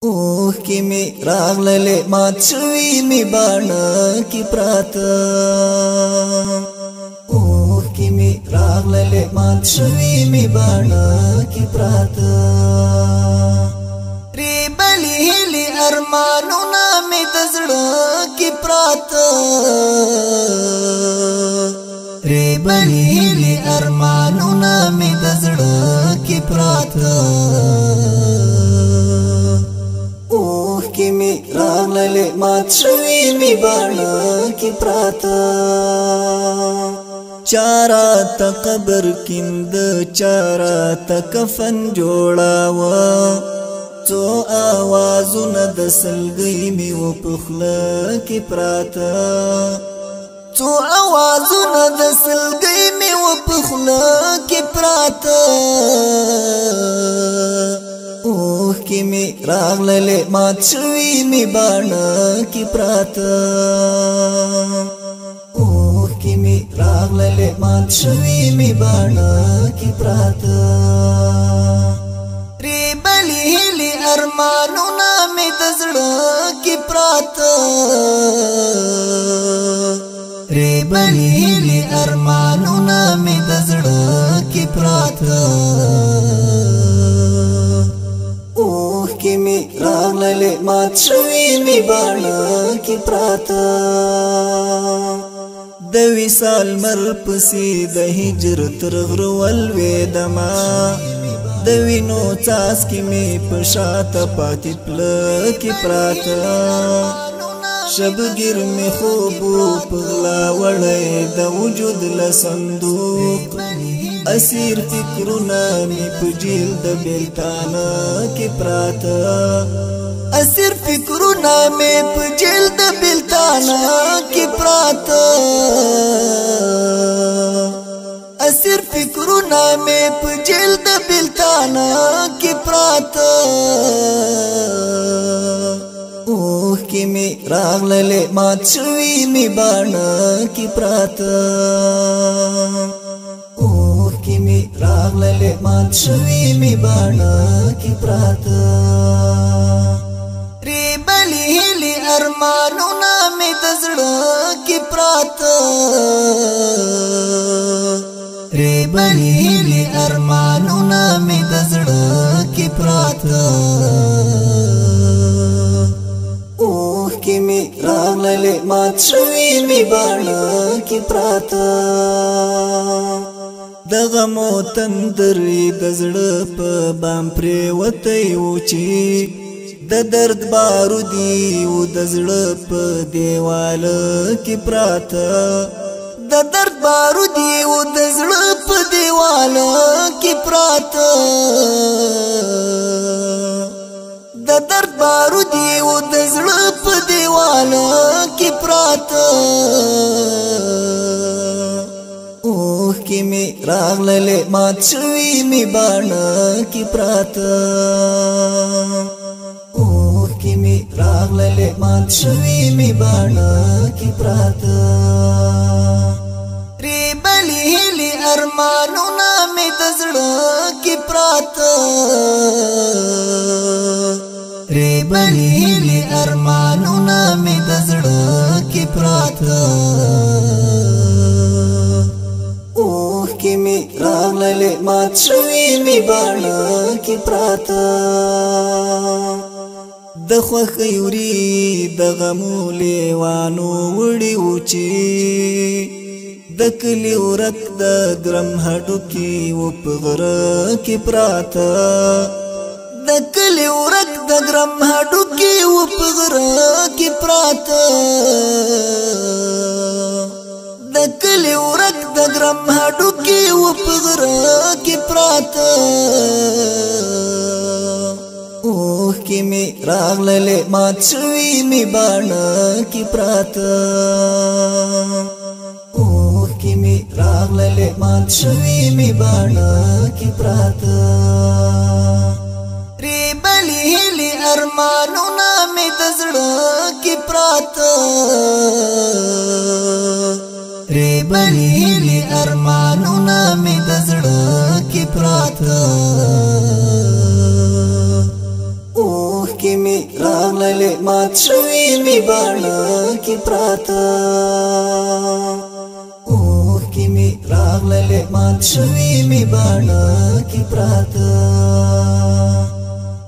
اوه کی می راغللې مات شوی می باڼه کی پراته اوه کی می راغللې مات شوی می باڼه کی پراته ری بلی هلی ارمانونه می د زړه کی پراته ری بلی هلی ارمانونه می د زړه کی پراته اوه کی می راغللې مات شوی می باڼه کی پراته چارا تا قبر کیند چارا تا کفن جوړاوه څو آوازونه د سلګۍ می و پخله کی پراته څو آوازونه د سلګۍ می و پخله کی پراته اوه کی می راغللې مات شوی می باڼه کی پراته اوه کی می راغللې مات شوی می باڼه کی پراته ری بلی هلی ارمانونه می د زړه کی پراته ری بلی هلی ارمانونه می د زړه کی پراته اوه کی می راغللې مات شوی می باڼه کی پراته د وصال مر پسې د هجر تر غره ولوېدما د وینو څاڅکي می په شاته پاتې پله کی پراته شبګیر می خوبو په غلا وړی د وجود له صندوق اسیر فکرونه می په جیل د بیلتانه کی پراته اسیر فکرونه می په جیل د بیلتانه کی پراته اسیر فکرونه می په جیل د بیلتانه کی پراته اوه کی می راغللې مات شوی می باڼه کی پراته اوه کی می راغللې مات شوی می باڼه کی پراته ری بلی هلی ارمانونه می د زړه کی پراته ری بلی هلی ارمانونه می د زړه کی پراته اوه کی می راغللې مات شوی می باڼه کی پراته د غمو تندرې د زړه په بام پرېوتی و چې د درد بارودي و د زړه په دیواله کی پراته د درد بارودي و د زړه په دیواله کی پراته د درد بارودي و د زړه په دیواله کی پراته اوه کی می راغللې مات شوی می باڼه کی پراته اوه کی می راغللې مات شوی می باڼه کی پراته ری بلی هلی ارمانونه می د زړه کی پراته ری بلی هلی ارمانونه می د زړه کی پراته اوه کی می راغللې مات شوی می باڼه کی پراته د خوښۍ وري د غمو لیوانو وړي و چې د کلي ورک د ګرم هډوکي و په غره کی پراته د کلي ورک د ګرم هډوکي و په غره کی پراته د کلي ورک د ګرم هډوکي و په غره کی پراته اوه کی می راغللې مات شوی می باڼه کی پراته اوه کی می راغللې مات شوی می باڼه کی پراته ری بلی هلی ارمانونه می د زړه کی پراته ری بلی هلی ارمانونه می د زړه کی پراته اوه की मी रागले मात शवी मी बाणा की प्राता की मी रागले मात शवी मी बाणा की प्राता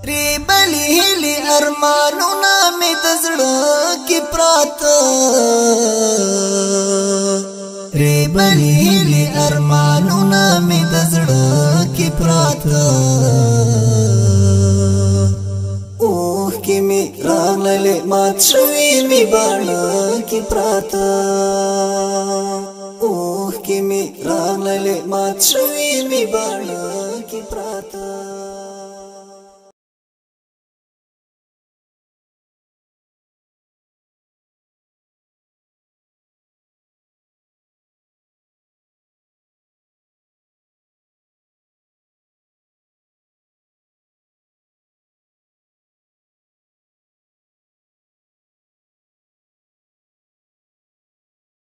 रे बली हिली अरमानु ना मी दजड़ा की प्राता रे बली हिली अरमानु ना मी दजड़ा की प्राता की मी रागले मात शवी मी बाणा की प्राता की मी रागले मात शवी मी बाणा की प्राता।